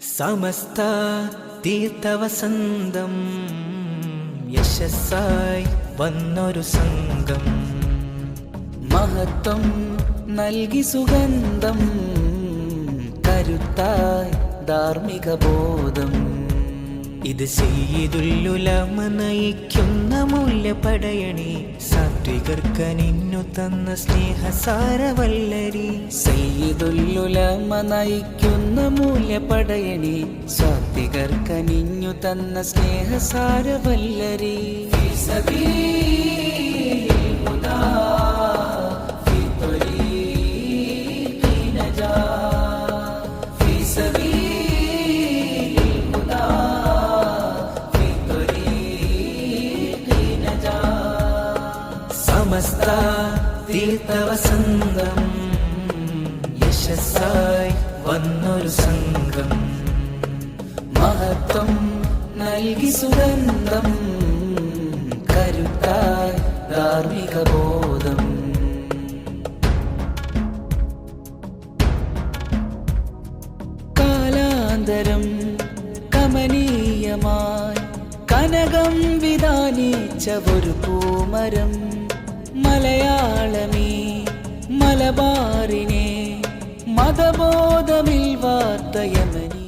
സമസ്ത തീർത്ഥവസന്തം യശസ്സായി വന്നൊരു സംഘം മഹത്വം നൽകി സുഗന്ധം കരുത്തായി ധാർമ്മിക ബോധം. ഇത് സയ്യിദുൽ-ഉലമ നയിക്കുന്ന മൂല്യപടയണി സാത്വികർക്കനിന്നു തന്ന സ്നേഹസാരവല്ലരി. സയ്യിദുൽ-ഉലമ നയിക്കുന്ന മൂല്യപടയണി സാത്വികർക്കനിഞ്ഞു തന്ന സ്നേഹസാരവല്ലരി. സമസ്ത തീർത്ഥവസന്തം യശസ്സായി വന്നൊരു സംഘം മഹത്വം നൽകി സുഗന്ധം കരുത്തായി ധാർമ്മിക ബോധം. കാലാന്തരം കമനീയമായി കനകം വിധാനിച്ച ഒരു പൂമരം മലയാളമീ മലബാറിനെ മതബോധമിൽ വാർത്ത യമനി.